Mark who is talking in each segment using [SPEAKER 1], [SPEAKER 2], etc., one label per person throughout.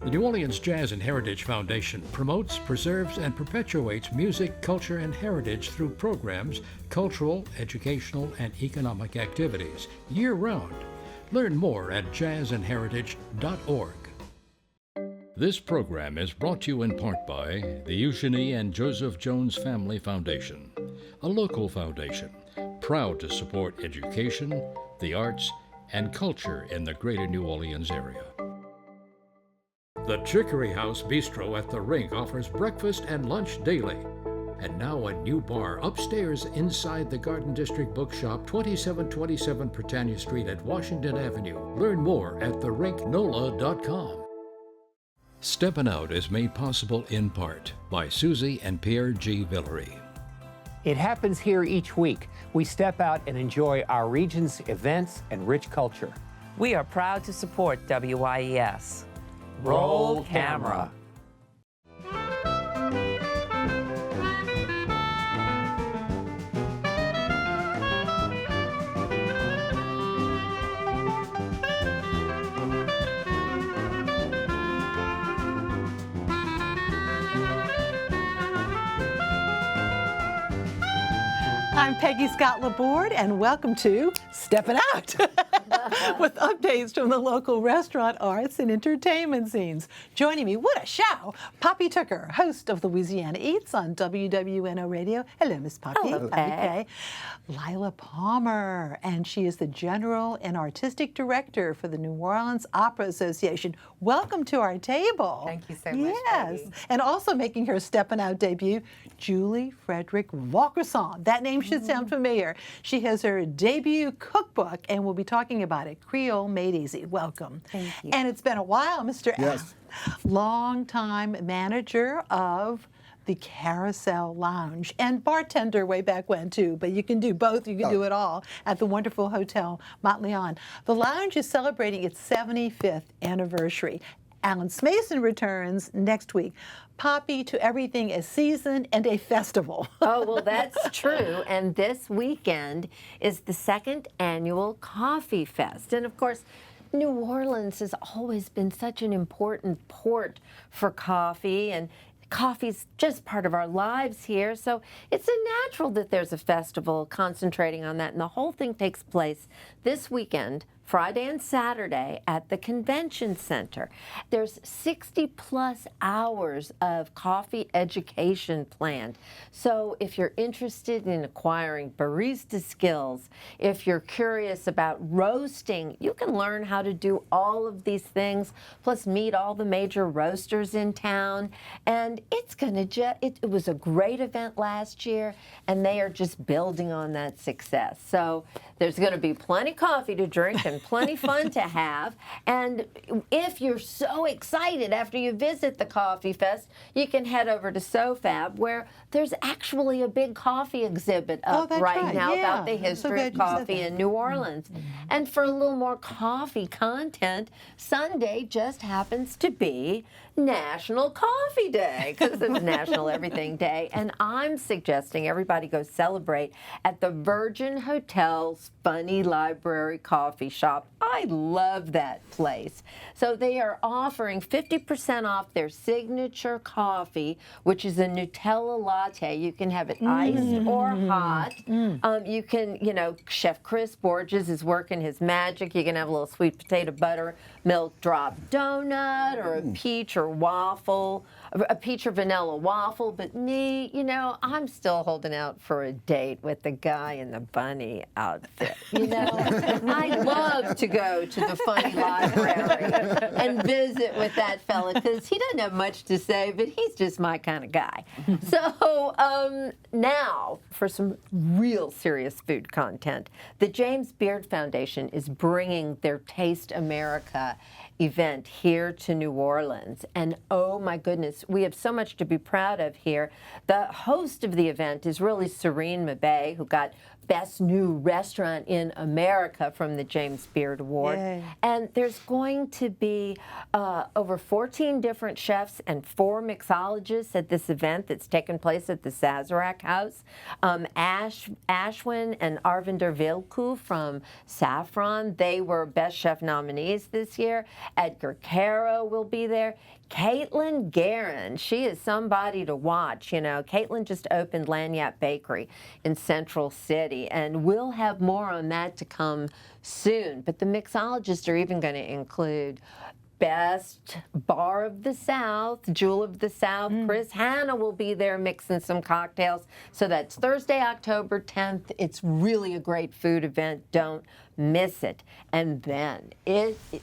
[SPEAKER 1] The New Orleans Jazz and Heritage Foundation promotes, preserves, and perpetuates music, culture, and heritage through programs, cultural, educational, and economic activities year-round. Learn more at jazzandheritage.org. This program is brought to you in part by the Eugenie and Joseph Jones Family Foundation, a local foundation proud to support education, the arts, and culture in the greater New Orleans area. The Chicory House Bistro at the Rink offers breakfast and lunch daily. And now a new bar upstairs inside the Garden District Bookshop, 2727 Britannia Street at Washington Avenue. Learn more at therinknola.com. Steppin Out is made possible in part by Susie and Pierre G. Villery.
[SPEAKER 2] It happens here each week. We step out and enjoy our region's events and rich culture.
[SPEAKER 3] We are proud to support WYES.
[SPEAKER 2] Roll camera.
[SPEAKER 4] I'm Peggy Scott Laborde, and welcome to Steppin Out, with updates from the local restaurant, arts, and entertainment scenes. Joining me, what a show, Poppy Tucker, host of Louisiana Eats on WWNO Radio. Hello, Miss Poppy.
[SPEAKER 3] Hello,
[SPEAKER 4] Poppy. Lila Palmer, and she is the General and Artistic Director for the New Orleans Opera Association. Welcome to our table.
[SPEAKER 5] Thank you so much,
[SPEAKER 4] Yes,
[SPEAKER 5] Peggy.
[SPEAKER 4] and also making her Steppin Out debut, Julie Vaucresson. That name should sound familiar. She has her debut cookbook, and we'll be talking about it, Creole Made Easy. Welcome.
[SPEAKER 5] Thank you.
[SPEAKER 4] And it's been a while, Mr.
[SPEAKER 6] Yes.
[SPEAKER 4] Longtime manager of the Carousel Lounge and bartender way back when too, but you can do both, you can do it all at the wonderful Hotel Monteleone. The lounge is celebrating its 75th anniversary. Alan Smason returns next week. Poppy, to everything a season and a festival.
[SPEAKER 5] Oh, well, that's true. And this weekend is the second annual Coffee Fest. And of course, New Orleans has always been such an important port for coffee, and coffee's just part of our lives here. So it's natural that there's a festival concentrating on that. And the whole thing takes place this weekend, Friday and Saturday, at the Convention Center. There's 60+ hours of coffee education planned. So if you're interested in acquiring barista skills, if you're curious about roasting, you can learn how to do all of these things, plus meet all the major roasters in town. And it's gonna it was a great event last year, and they are just building on that success. So there's gonna be plenty of coffee to drink and plenty fun to have. And if you're so excited after you visit the Coffee Fest, you can head over to SoFab, where there's actually a big coffee exhibit up right now about the history of coffee in New Orleans. And for a little more coffee content, Sunday just happens to be National Coffee Day, because it's National Everything Day. And I'm suggesting everybody go celebrate at the Virgin Hotel's Funny Library Coffee Shop. I love that place. So they are offering 50% off their signature coffee, which is a Nutella latte. You can have it iced or hot. You can, Chef Chris Borges is working his magic. You can have a little sweet potato buttermilk drop donut, or a peach or waffle, a peach or vanilla waffle. But me, I'm still holding out for a date with the guy in the bunny outfit. I'd love to go to the Funny Library and visit with that fella, because he doesn't have much to say, but he's just my kind of guy. So now for some real serious food content. The James Beard Foundation is bringing their Taste America event here to New Orleans. And oh my goodness, we have so much to be proud of here. The host of the event is really Serene Mabay, who got Best New Restaurant in America from the James Beard Award.
[SPEAKER 4] Yay.
[SPEAKER 5] And there's going to be over 14 different chefs and 4 mixologists at this event that's taking place at the Sazerac House. Ashwin and Arvinder Vilku from Saffron, they were Best Chef nominees this year. Edgar Caro will be there. Caitlin Guerin, she is somebody to watch. You know, Caitlin just opened Lanyap Bakery in Central City, and we'll have more on that to come soon. But the mixologists are even going to include Best Bar of the South, Jewel of the South. Chris Hanna will be there mixing some cocktails. So that's Thursday, October 10th. It's really a great food event. Don't miss it. And then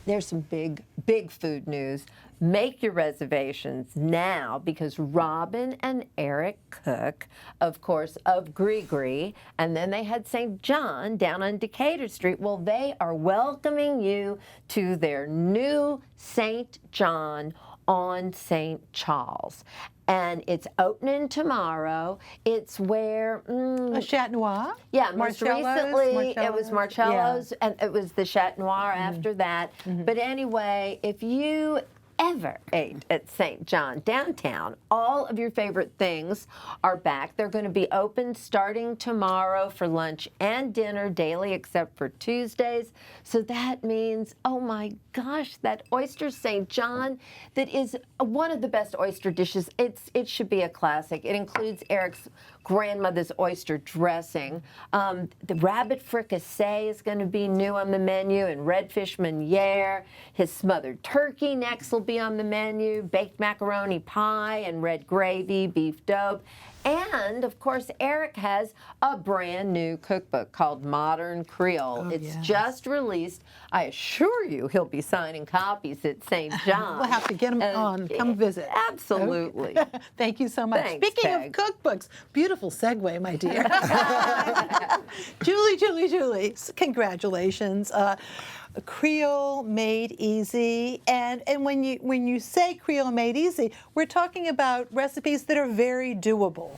[SPEAKER 5] there's some big food news. Make your reservations now, because Robin and Eric Cook, of course, of Grigri, and then they had St. John down on Decatur Street. Well, they are welcoming you to their new St. John on St. Charles. And it's opening tomorrow. It's where...
[SPEAKER 4] A Chat Noir?
[SPEAKER 5] Yeah, most recently it was Marcello's,
[SPEAKER 4] yeah.
[SPEAKER 5] and it was the Chat Noir after that. But anyway, if you ever ate at St. John downtown, all of your favorite things are back. They're going to be open starting tomorrow for lunch and dinner daily, except for Tuesdays. So that means, oh my gosh, that oyster St. John, that is one of the best oyster dishes. It should be a classic. It includes Eric's grandmother's oyster dressing. The rabbit fricassee is going to be new on the menu, and redfish meuniere. His smothered turkey next will be on the menu, baked macaroni pie and red gravy, beef dope. And, of course, Eric has a brand new cookbook called Modern Creole. It's just released. I assure you he'll be signing copies at St. John.
[SPEAKER 4] We'll have to get him on. Come visit.
[SPEAKER 5] Absolutely.
[SPEAKER 4] Okay. Thank you so much.
[SPEAKER 5] Thanks,
[SPEAKER 4] Speaking
[SPEAKER 5] Peg.
[SPEAKER 4] of cookbooks, beautiful segue, my dear. Julie, congratulations. Creole Made Easy, and when you say Creole Made Easy, we're talking about recipes that are very doable.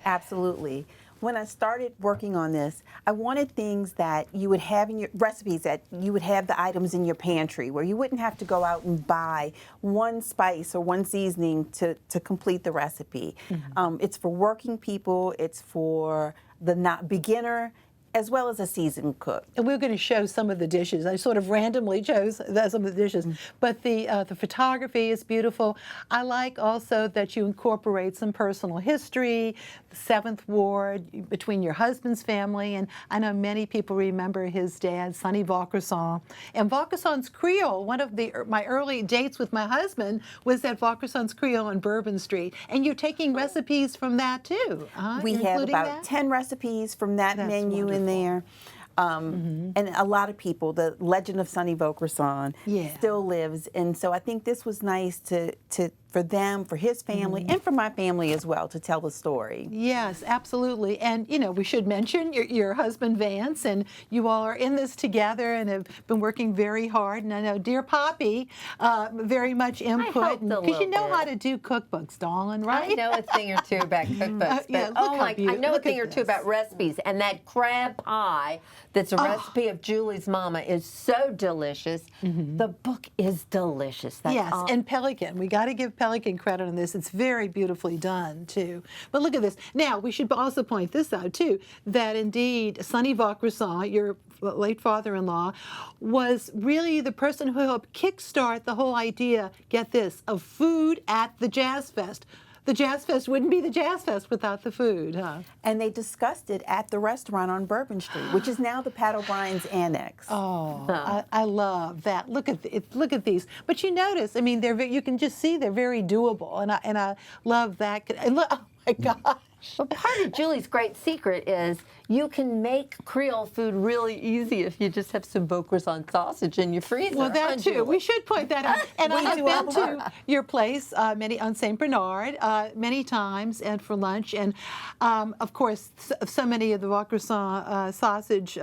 [SPEAKER 6] Absolutely. When I started working on this, I wanted things that you would have in your recipes, that you would have the items in your pantry, where you wouldn't have to go out and buy one spice or one seasoning to complete the recipe. It's for working people, it's for the beginner, as well as a seasoned cook.
[SPEAKER 4] And we're going to show some of the dishes. I sort of randomly chose some of the dishes, but the photography is beautiful. I like also that you incorporate some personal history, the 7th Ward, between your husband's family, and I know many people remember his dad, Sonny Vaucresson. And Vaucresson's Creole, one of my early dates with my husband was at Vaucresson's Creole on Bourbon Street. And you're taking recipes from that too, huh?
[SPEAKER 6] We have about 10 recipes from that menu in there. And a lot of people, the legend of Sonny Vaucresson still lives. And so I think this was nice for them, for his family, and for my family as well, to tell the story.
[SPEAKER 4] Yes, absolutely. And, you know, we should mention your husband, Vance, and you all are in this together and have been working very hard. And I know dear Poppy, very much input. Because you know how to do cookbooks, darling, right?
[SPEAKER 5] I know a thing or two about cookbooks, but I know a thing or two about recipes. And that crab pie that's a recipe of Julie's mama is so delicious. The book is delicious. That's all.
[SPEAKER 4] And Pelican. We got to give Pelican credit on this. It's very beautifully done, too. But look at this. Now, we should also point this out, too, that indeed Sonny Vaucresson, your late father-in-law, was really the person who helped kickstart the whole idea, get this, of food at the Jazz Fest. The Jazz Fest wouldn't be the Jazz Fest without the food, huh?
[SPEAKER 6] And they discussed it at the restaurant on Bourbon Street, which is now the Pat O'Brien's Annex.
[SPEAKER 4] Oh, I love that. Look at these. But you notice, I mean, you can just see they're very doable, and I love that. And look, oh my gosh.
[SPEAKER 5] But part of Julie's great secret is you can make Creole food really easy if you just have some Vaucresson sausage in your freezer.
[SPEAKER 4] Well, that too. We should point that out. And I have been to your place on St. Bernard many times and for lunch. And, of course, so many of the Vaucresson sausage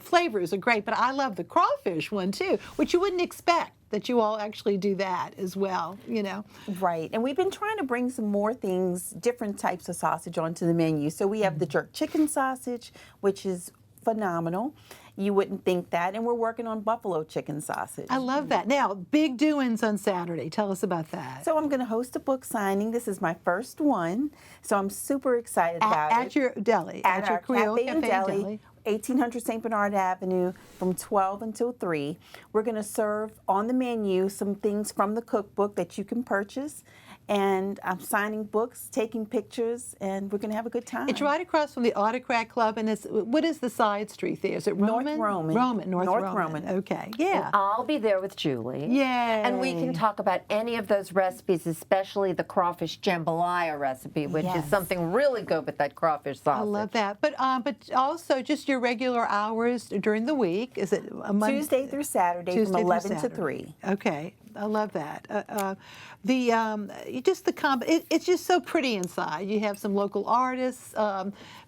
[SPEAKER 4] flavors are great. But I love the crawfish one, too, which you wouldn't expect that you all actually do that as well, you know.
[SPEAKER 6] Right, and we've been trying to bring some more things, different types of sausage onto the menu. So we have the jerk chicken sausage, which is phenomenal. You wouldn't think that. And we're working on buffalo chicken sausage.
[SPEAKER 4] I love that. Now, big doings on Saturday. Tell us about that.
[SPEAKER 6] So I'm going to host a book signing. This is my first one. So I'm super excited about it.
[SPEAKER 4] At your deli.
[SPEAKER 6] At
[SPEAKER 4] your
[SPEAKER 6] our
[SPEAKER 4] Creole
[SPEAKER 6] Cafe and Deli,
[SPEAKER 4] Deli.
[SPEAKER 6] 1800 St. Bernard Avenue from 12 until 3. We're going to serve on the menu some things from the cookbook that you can purchase. And I'm signing books, taking pictures, and we're going to have a good time.
[SPEAKER 4] It's right across from the Autocrat Club, and what is the side street there? Is it Roman?
[SPEAKER 6] North Roman.
[SPEAKER 4] North
[SPEAKER 6] North
[SPEAKER 4] Roman.
[SPEAKER 6] Roman.
[SPEAKER 4] Okay, yeah.
[SPEAKER 5] I'll be there with Julie.
[SPEAKER 4] Yay.
[SPEAKER 5] And we can talk about any of those recipes, especially the crawfish jambalaya recipe, which is
[SPEAKER 6] Yes.
[SPEAKER 5] something really good with that crawfish sausage.
[SPEAKER 4] I love that. But also just your regular hours during the week. Is it a Monday?
[SPEAKER 6] Tuesday through Saturday from
[SPEAKER 4] Tuesday through
[SPEAKER 6] 11 to
[SPEAKER 4] Saturday.
[SPEAKER 6] 3.
[SPEAKER 4] Okay, I love that. It's just so pretty inside. You have some local artists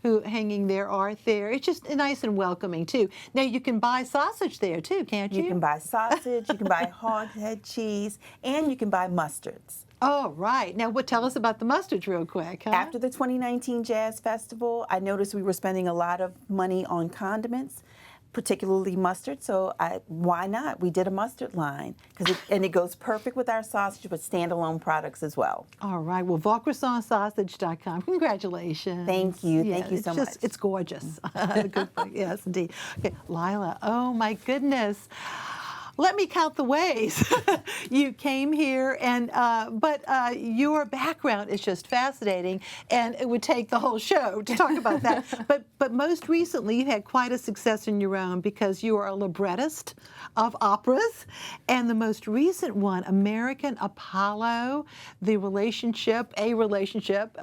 [SPEAKER 4] who hanging their art there. It's just nice and welcoming too. Now you can buy sausage there too, can't you?
[SPEAKER 6] You can buy sausage, you can buy hog head cheese, and you can buy mustards.
[SPEAKER 4] Oh, right. Now, tell us about the mustards real quick, huh?
[SPEAKER 6] After the 2019 Jazz Festival, I noticed we were spending a lot of money on condiments, particularly mustard, so why not? We did a mustard line, and it goes perfect with our sausage, but standalone products as well.
[SPEAKER 4] All right. Well, VaucressonSausage.com. Congratulations.
[SPEAKER 6] Thank you. Thank you
[SPEAKER 4] it's
[SPEAKER 6] so
[SPEAKER 4] just,
[SPEAKER 6] much.
[SPEAKER 4] It's gorgeous. Good book. Yes, indeed. Okay, Lila. Oh my goodness. Let me count the ways you came here, and but your background is just fascinating, and it would take the whole show to talk about that. But most recently, you had quite a success in your own because you are a librettist of operas, and the most recent one, American Apollo, a relationship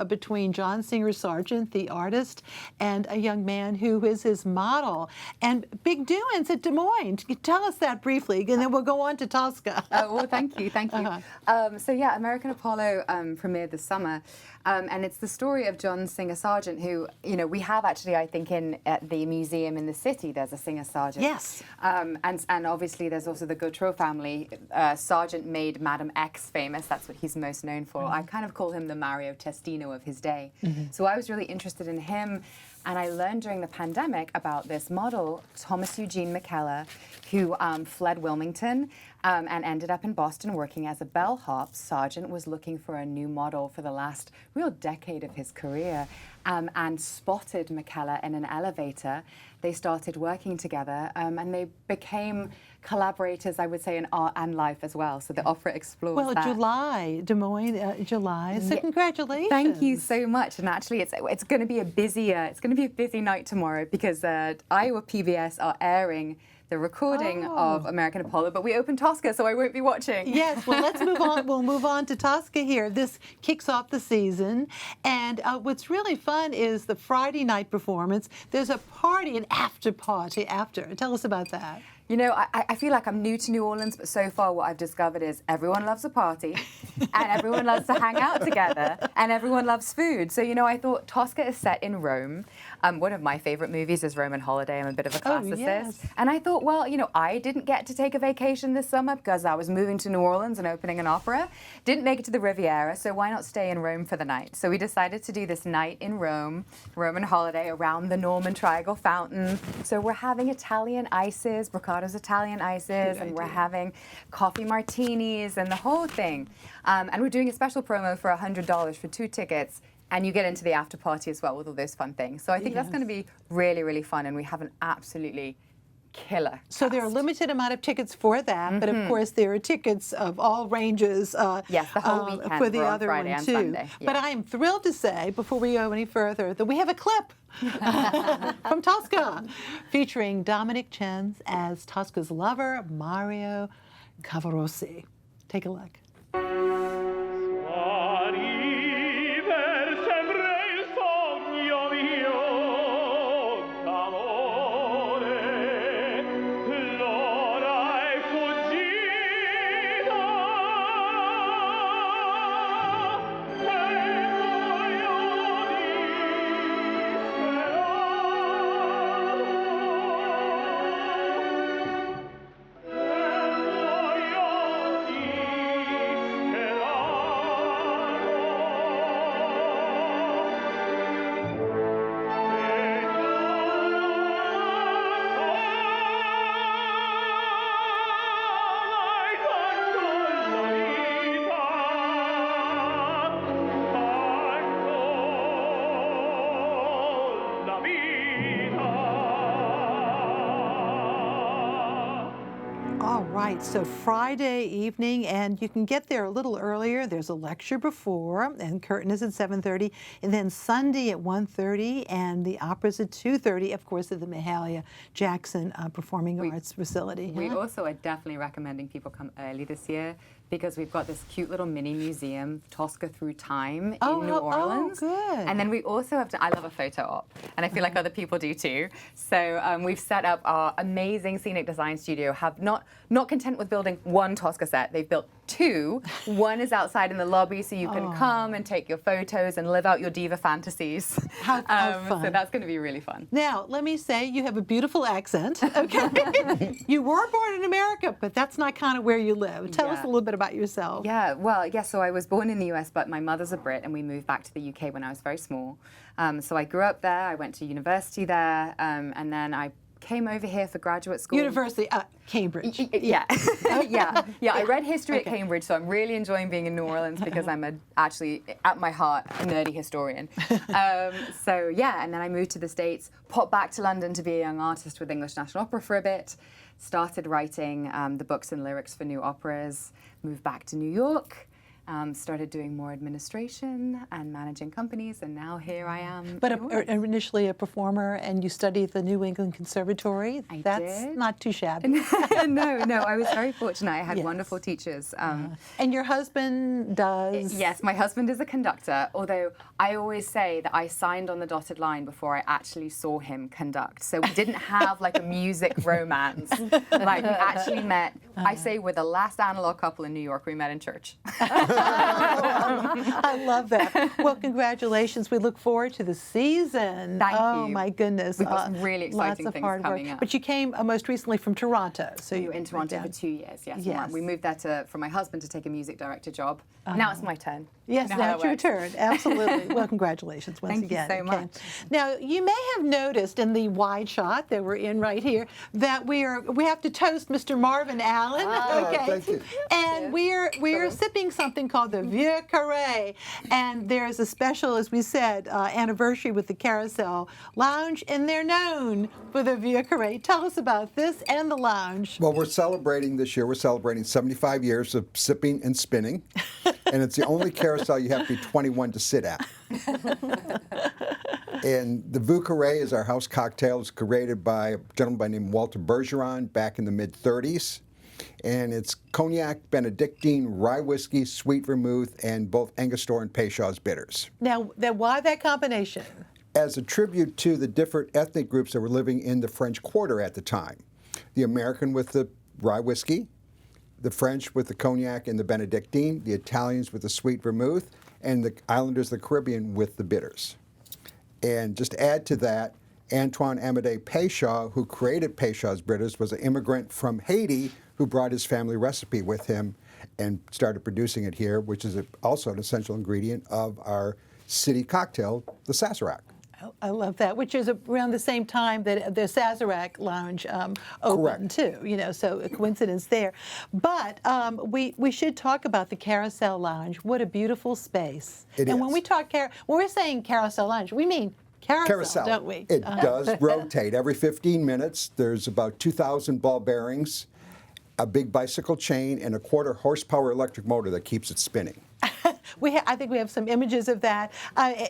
[SPEAKER 4] between John Singer Sargent, the artist, and a young man who is his model, and big doings at Des Moines. Tell us that briefly. And then we'll go on to Tosca.
[SPEAKER 7] Well, thank you. So yeah, American Apollo premiered this summer, and it's the story of John Singer Sargent, who we have actually, I think, at the museum in the city. There's a Singer Sargent.
[SPEAKER 4] Yes.
[SPEAKER 7] And obviously there's also the Gautreaux family. Sargent made Madame X famous. That's what he's most known for. I kind of call him the Mario Testino of his day. So I was really interested in him. And I learned during the pandemic about this model, Thomas Eugene McKellar, who fled Wilmington and ended up in Boston working as a bellhop. Sargent was looking for a new model for the last real decade of his career and spotted McKellar in an elevator. They started working together and they became collaborators, I would say, in art and life as well. So the opera explores that.
[SPEAKER 4] July, Des Moines, July. So congratulations.
[SPEAKER 7] Thank you so much. And actually, it's going to be a busy night tomorrow because Iowa PBS are airing the recording of American Apollo, but we open Tosca, so I won't be watching.
[SPEAKER 4] Yes, well, let's move on. We'll move on to Tosca here. This kicks off the season, and what's really fun is the Friday night performance. There's a party, an after party after. Tell us about that.
[SPEAKER 7] You know, I feel like I'm new to New Orleans, but so far what I've discovered is everyone loves a party, and everyone loves to hang out together, and everyone loves food. So, I thought Tosca is set in Rome. One of my favorite movies is Roman Holiday. I'm a bit of a classicist.
[SPEAKER 4] Yes.
[SPEAKER 7] And I thought, well, I didn't get to take a vacation this summer because I was moving to New Orleans and opening an opera. Didn't make it to the Riviera, so why not stay in Rome for the night? So we decided to do this night in Rome, Roman Holiday, around the Norman Triangle Fountain. So we're having Italian ices, Bricato's Italian ices, and we're having coffee martinis and the whole thing. And we're doing a special promo for $100 for 2 tickets. And you get into the after party as well with all those fun things. So I think that's going to be really, really fun. And we have an absolutely killer
[SPEAKER 4] So there are a limited amount of tickets for that, but of course there are tickets of all ranges
[SPEAKER 7] yes, the whole weekend
[SPEAKER 4] for the
[SPEAKER 7] on
[SPEAKER 4] other
[SPEAKER 7] Friday
[SPEAKER 4] one
[SPEAKER 7] and
[SPEAKER 4] too.
[SPEAKER 7] Sunday. Yeah.
[SPEAKER 4] But I am thrilled to say, before we go any further, that we have a clip from Tosca featuring Dominic Chenz as Tosca's lover, Mario Cavarossi. Take a look. All right, so Friday evening, and you can get there a little earlier. There's a lecture before, and curtain is at 7:30, and then Sunday at 1:30, and the opera's at 2:30, of course, at the Mahalia Jackson Performing Arts Facility.
[SPEAKER 7] We also are definitely recommending people come early this year because we've got this cute little mini museum, Tosca Through Time in New Orleans.
[SPEAKER 4] Oh, good.
[SPEAKER 7] And then we also have, I love a photo op, and I feel like other people do too. So we've set up our amazing scenic design studio, have not content with building one Tosca set, they've built two. One is outside in the lobby, so you can come and take your photos and live out your diva fantasies.
[SPEAKER 4] How fun.
[SPEAKER 7] So that's going to be really fun.
[SPEAKER 4] Now, let me say, you have a beautiful accent, okay? You were born in America, but that's not kind of where you live. Tell us a little bit about yourself.
[SPEAKER 7] Yeah, well, so I was born in the US, but my mother's a Brit, and we moved back to the UK when I was very small. So I grew up there, I went to university there, and then I came over here for graduate school.
[SPEAKER 4] University, Cambridge.
[SPEAKER 7] Yeah. Yeah. I read history at Cambridge, so I'm really enjoying being in New Orleans because I'm actually, at my heart, a nerdy historian. So yeah, and then I moved to the States, popped back to London to be a young artist with English National Opera for a bit, started writing the books and lyrics for new operas, moved back to New York, started doing more administration and managing companies, and now here I am.
[SPEAKER 4] But initially a performer, and you studied at the New England Conservatory. That's
[SPEAKER 7] did.
[SPEAKER 4] not too shabby.
[SPEAKER 7] No, I was very fortunate. I had wonderful teachers.
[SPEAKER 4] And your husband does?
[SPEAKER 7] Yes, my husband is a conductor, although I always say that I signed on the dotted line before I actually saw him conduct. So we didn't have like a music romance. Like we actually met, I say we're the last analog couple in New York. We met in church.
[SPEAKER 4] I love that. Well, congratulations. We look forward to the season.
[SPEAKER 7] Thank you.
[SPEAKER 4] Oh, my goodness.
[SPEAKER 7] We've got some really exciting
[SPEAKER 4] lots of
[SPEAKER 7] things
[SPEAKER 4] hard
[SPEAKER 7] coming
[SPEAKER 4] work.
[SPEAKER 7] up.
[SPEAKER 4] But you came most recently from Toronto. So
[SPEAKER 7] We
[SPEAKER 4] you
[SPEAKER 7] were in Toronto for 2 years, yes.
[SPEAKER 4] Yes.
[SPEAKER 7] We moved there for my husband to take a music director job. Now it's my turn.
[SPEAKER 4] Yes,
[SPEAKER 7] You know how
[SPEAKER 4] now
[SPEAKER 7] it
[SPEAKER 4] it's your
[SPEAKER 7] works.
[SPEAKER 4] turn. Absolutely. Well, congratulations once
[SPEAKER 7] Thank you
[SPEAKER 4] again.
[SPEAKER 7] so much.
[SPEAKER 4] Now, you may have noticed in the wide shot that we're in right here that we have to toast Mr. Marvin Allen. Okay.
[SPEAKER 8] Thank you.
[SPEAKER 4] And we are sipping something called the Vieux Carré, and there's a special, as we said, anniversary with the Carousel Lounge, and they're known for the Vieux Carré. Tell us about this and the lounge.
[SPEAKER 8] Well, we're celebrating this year. We're celebrating 75 years of sipping and spinning, and it's the only carousel you have to be 21 to sit at. And the Vieux Carré is our house cocktail. It's created by a gentleman by the name of Walter Bergeron back in the mid-30s. And it's cognac, Benedictine, rye whiskey, sweet vermouth, and both Angostura and Peychaud's bitters.
[SPEAKER 4] Now, why that combination?
[SPEAKER 8] As a tribute to the different ethnic groups that were living in the French Quarter at the time. The American with the rye whiskey, the French with the cognac and the Benedictine, the Italians with the sweet vermouth, and the Islanders of the Caribbean with the bitters. And just to add to that, Antoine Amédée Peychaud, who created Peychaud's bitters, was an immigrant from Haiti who brought his family recipe with him and started producing it here, which is also an essential ingredient of our city cocktail, the Sazerac.
[SPEAKER 4] I love that, which is around the same time that the Sazerac Lounge opened too, so a coincidence there. But we should talk about the Carousel Lounge. What a beautiful space.
[SPEAKER 8] It
[SPEAKER 4] and
[SPEAKER 8] is.
[SPEAKER 4] when we're saying Carousel Lounge, we mean carousel, don't we?
[SPEAKER 8] It does rotate every 15 minutes. There's about 2,000 ball bearings, a big bicycle chain, and a 1/4 horsepower electric motor that keeps it spinning.
[SPEAKER 4] I think we have some images of that.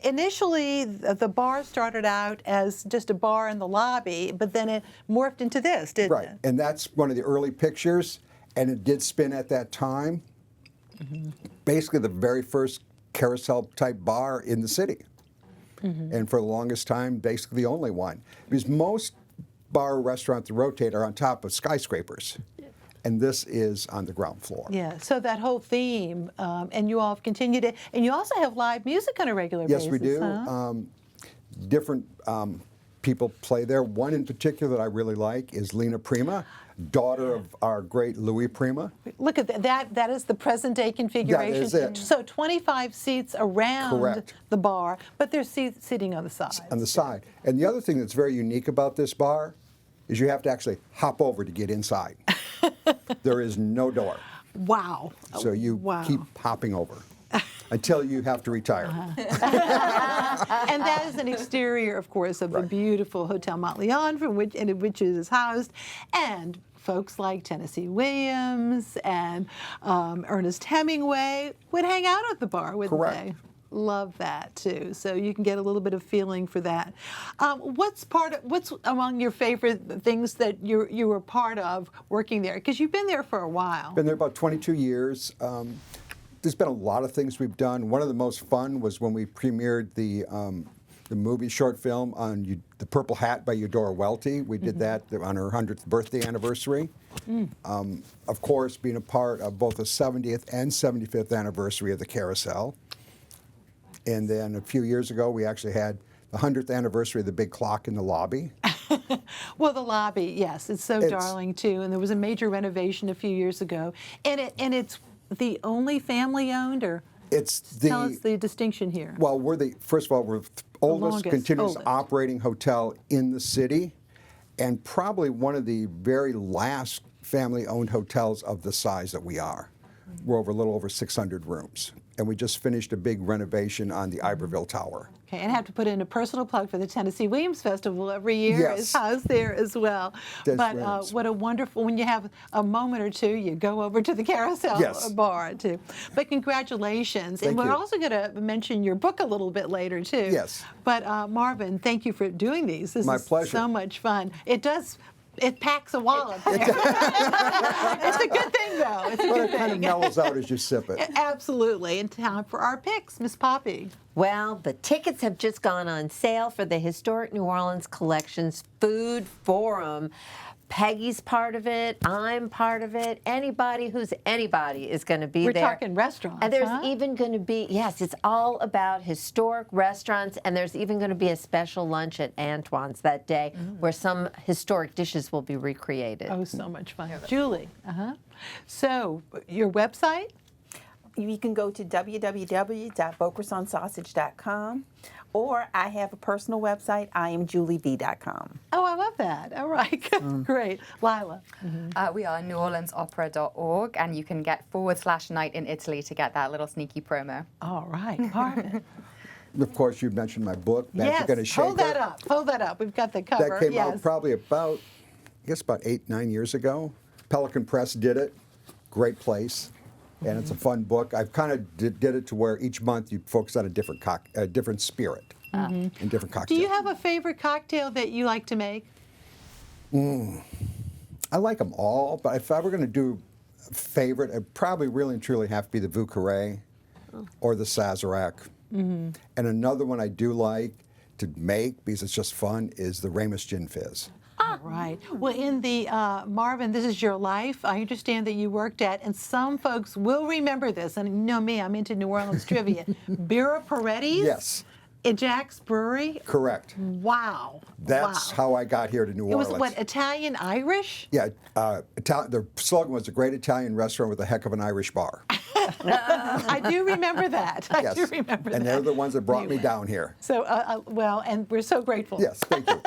[SPEAKER 4] Initially, the bar started out as just a bar in the lobby, but then it morphed into this, didn't
[SPEAKER 8] Right,
[SPEAKER 4] it?
[SPEAKER 8] and that's one of the early pictures, and it did spin at that time. Basically the very first carousel-type bar in the city. And for the longest time, basically the only one. Because most bar restaurants that rotate are on top of skyscrapers. And this is on the ground floor.
[SPEAKER 4] Yeah, so that whole theme, and you all have continued it, and you also have live music on a regular basis.
[SPEAKER 8] Yes, we do.
[SPEAKER 4] Huh?
[SPEAKER 8] Different people play there. One in particular that I really like is Lina Prima, daughter of our great Louis Prima.
[SPEAKER 4] Look at that. That is the present-day configuration.
[SPEAKER 8] That is it.
[SPEAKER 4] So 25 seats around
[SPEAKER 8] Correct.
[SPEAKER 4] the bar, but there's seats sitting on the side.
[SPEAKER 8] On the side. And the other thing that's very unique about this bar is you have to actually hop over to get inside. There is no door.
[SPEAKER 4] Wow.
[SPEAKER 8] So you keep hopping over until you have to retire.
[SPEAKER 4] And that is an exterior, of course, of the beautiful Hotel Monteleone, in which it is housed. And folks like Tennessee Williams and Ernest Hemingway would hang out at the bar, wouldn't
[SPEAKER 8] Correct.
[SPEAKER 4] they? Love that too. So you can get a little bit of feeling for that. What's among your favorite things that you were part of working there? Because you've been there for a while.
[SPEAKER 8] Been there about 22 years. There's been a lot of things we've done. One of the most fun was when we premiered the movie short film on The Purple Hat by Eudora Welty. We did that on her 100th birthday anniversary. Of course, being a part of both the 70th and 75th anniversary of the Carousel. And then a few years ago, we actually had the 100th anniversary of the big clock in the lobby.
[SPEAKER 4] Well, the lobby, yes, it's darling too. And there was a major renovation a few years ago, and it's the only family-owned, or tell us the distinction here.
[SPEAKER 8] Well, we're the oldest
[SPEAKER 4] longest,
[SPEAKER 8] continuous
[SPEAKER 4] oldest.
[SPEAKER 8] operating hotel in the city, and probably one of the very last family-owned hotels of the size that we are. We're over a little over 600 rooms, and we just finished a big renovation on the Iberville Tower.
[SPEAKER 4] Okay, and I have to put in a personal plug for the Tennessee Williams Festival every year.
[SPEAKER 8] Yes.
[SPEAKER 4] Is housed there as well.
[SPEAKER 8] That's
[SPEAKER 4] but
[SPEAKER 8] right.
[SPEAKER 4] what a wonderful, when you have a moment or two, you go over to the Carousel
[SPEAKER 8] Yes.
[SPEAKER 4] bar too. But congratulations.
[SPEAKER 8] Thank
[SPEAKER 4] and we're
[SPEAKER 8] you.
[SPEAKER 4] also going to mention your book a little bit later too.
[SPEAKER 8] Yes.
[SPEAKER 4] But Marvin, thank you for doing these. This
[SPEAKER 8] My
[SPEAKER 4] is
[SPEAKER 8] pleasure.
[SPEAKER 4] so much fun. It packs a wallet. It's a good thing, though. It's a
[SPEAKER 8] But
[SPEAKER 4] good
[SPEAKER 8] it kind of
[SPEAKER 4] thing.
[SPEAKER 8] mellows out as you sip it.
[SPEAKER 4] Absolutely. And time for our picks, Miss Poppy.
[SPEAKER 5] Well, the tickets have just gone on sale for the Historic New Orleans Collections Food Forum. Peggy's part of it. I'm part of it. Anybody who's anybody is going to be
[SPEAKER 4] We're
[SPEAKER 5] there.
[SPEAKER 4] talking restaurants,
[SPEAKER 5] And there's
[SPEAKER 4] huh?
[SPEAKER 5] even going to be, yes, it's all about historic restaurants, and there's even going to be a special lunch at Antoine's that day where some historic dishes will be recreated.
[SPEAKER 4] Oh, so much fun. Julie, So, your website?
[SPEAKER 6] You can go to www.vaucressonsausage.com, or I have a personal website, iamjuliev.com.
[SPEAKER 4] Oh, I love that. All right, great. Lila.
[SPEAKER 7] We are neworleansopera.org, and you can get /night in Italy to get that little sneaky promo.
[SPEAKER 4] All right, Marvin.
[SPEAKER 8] Of course, you mentioned my book, Magic and a Shaker.
[SPEAKER 4] hold that up. Hold that up. We've got the cover.
[SPEAKER 8] That came
[SPEAKER 4] yes.
[SPEAKER 8] out probably about 8-9 years ago. Pelican Press did it. Great place. And it's a fun book. I've kind of did it to where each month you focus on a different spirit and different cocktail.
[SPEAKER 4] Do you have a favorite cocktail that you like to make?
[SPEAKER 8] I like them all, but if I were going to do a favorite, it'd probably really and truly have to be the Vauquerès or the Sazerac. And another one I do like to make, because it's just fun, is the Ramus Gin Fizz.
[SPEAKER 4] All right. Well, in the Marvin, This Is Your Life, I understand that you worked at, and some folks will remember this, and you know me, I'm into New Orleans trivia. Birra Paredes?
[SPEAKER 8] Yes.
[SPEAKER 4] At Jack's Brewery?
[SPEAKER 8] Correct.
[SPEAKER 4] Wow.
[SPEAKER 8] That's how I got here to New
[SPEAKER 4] It was
[SPEAKER 8] Orleans.
[SPEAKER 4] what, Italian Irish?
[SPEAKER 8] Yeah, the slogan was a great Italian restaurant with a heck of an Irish bar.
[SPEAKER 4] I do remember that. I
[SPEAKER 8] Yes.
[SPEAKER 4] do remember that.
[SPEAKER 8] And they're the ones that brought me down here.
[SPEAKER 4] So, well, and we're so grateful.
[SPEAKER 8] Yes, thank you.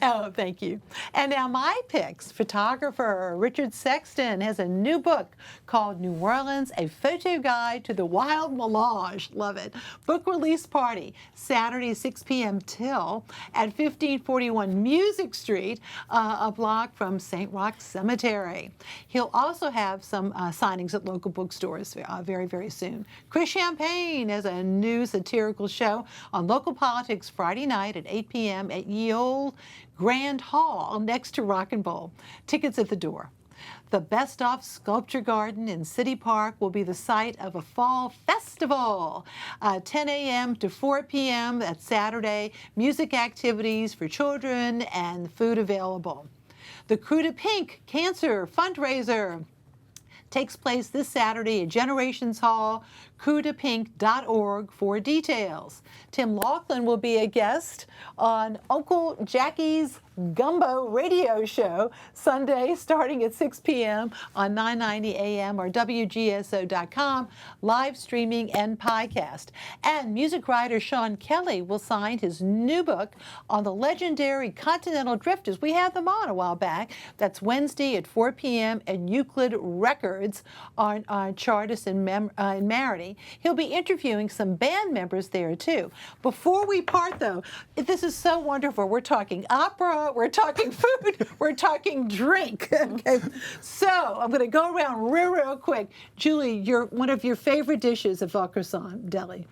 [SPEAKER 4] Oh, thank you. And now my picks. Photographer Richard Sexton has a new book called New Orleans, A Photo Guide to the Wild Melange. Love it. Book release party, Saturday, 6 p.m. till at 1541 Music Street, a block from St. Roch Cemetery. He'll also have some signings at local bookstores very, very soon. Chris Champagne has a new satirical show on local politics Friday night at 8 p.m. at Ye Olde Grand Hall next to Rock and Bowl. Tickets at the door. The Best Off Sculpture Garden in City Park will be the site of a fall festival, 10 a.m. to 4 p.m. That's Saturday. Music activities for children and food available. The Crew to Pink Cancer Fundraiser takes place this Saturday at Generations Hall, crewtopink.org for details. Tim Laughlin will be a guest on Uncle Jackie's Gumbo radio show Sunday starting at 6 p.m. on 990 a.m. or WGSO.com, live streaming and podcast. And music writer Sean Kelly will sign his new book on the legendary Continental Drifters. We had them on a while back. That's Wednesday at 4 p.m. at Euclid Records on Chartist and Marigny. Delhi. He'll be interviewing some band members there too. Before we part though, this is so wonderful. We're talking opera, we're talking food, we're talking drink. Okay. So I'm going to go around real quick. Julie, one of your favorite dishes of Vaucresson, Delhi.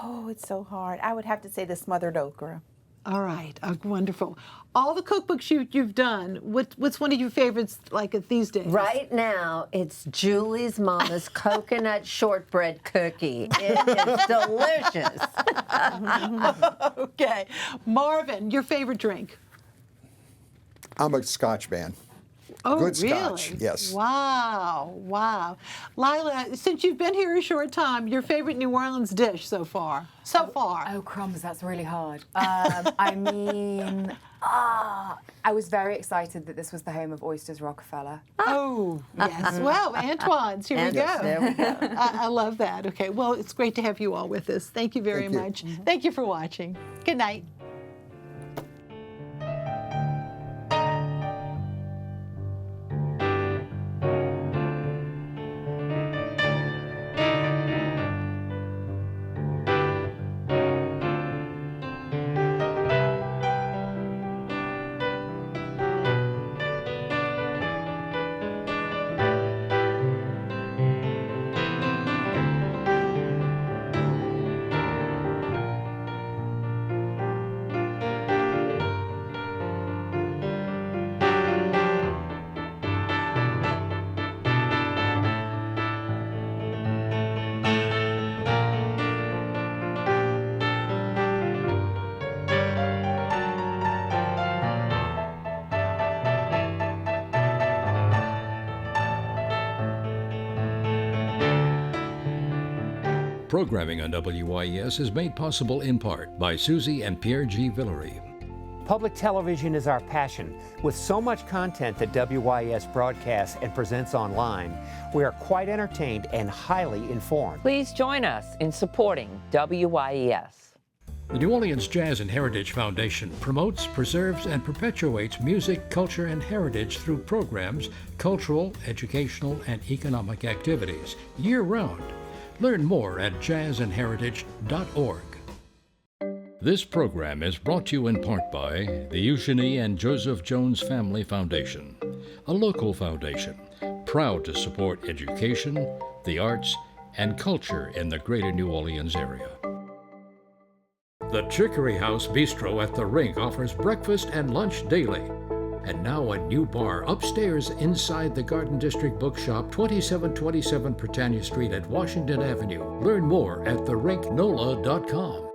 [SPEAKER 6] Oh, it's so hard. I would have to say the smothered okra.
[SPEAKER 4] All right, wonderful. All the cookbooks you've done, what's one of your favorites like these days?
[SPEAKER 5] Right now, it's Julie's Mama's coconut shortbread cookie. It is delicious.
[SPEAKER 4] Okay. Marvin, your favorite drink?
[SPEAKER 8] I'm a Scotch man.
[SPEAKER 4] Oh,
[SPEAKER 8] Good
[SPEAKER 4] really?
[SPEAKER 8] Scotch, yes.
[SPEAKER 4] Wow, wow. Lila, since you've been here a short time, your favorite New Orleans dish so far?
[SPEAKER 7] Oh, crumbs, that's really hard. I mean, I was very excited that this was the home of Oysters Rockefeller.
[SPEAKER 4] Oh, yes. Well, Antoine's, here we go.
[SPEAKER 5] There we go.
[SPEAKER 4] I love that. Okay, well, it's great to have you all with us. Thank you very much. Thank you for watching. Good night.
[SPEAKER 1] Programming on WYES is made possible in part by Susie and Pierre G. Villery.
[SPEAKER 2] Public television is our passion. With so much content that WYES broadcasts and presents online, we are quite entertained and highly informed.
[SPEAKER 3] Please join us in supporting WYES.
[SPEAKER 1] The New Orleans Jazz and Heritage Foundation promotes, preserves, and perpetuates music, culture, and heritage through programs, cultural, educational, and economic activities year-round. Learn more at jazzandheritage.org. This program is brought to you in part by the Eugenie and Joseph Jones Family Foundation, a local foundation proud to support education, the arts, and culture in the greater New Orleans area. The Chicory House Bistro at the Rink offers breakfast and lunch daily. And now a new bar upstairs inside the Garden District Bookshop, 2727 Britannia Street at Washington Avenue. Learn more at therinknola.com.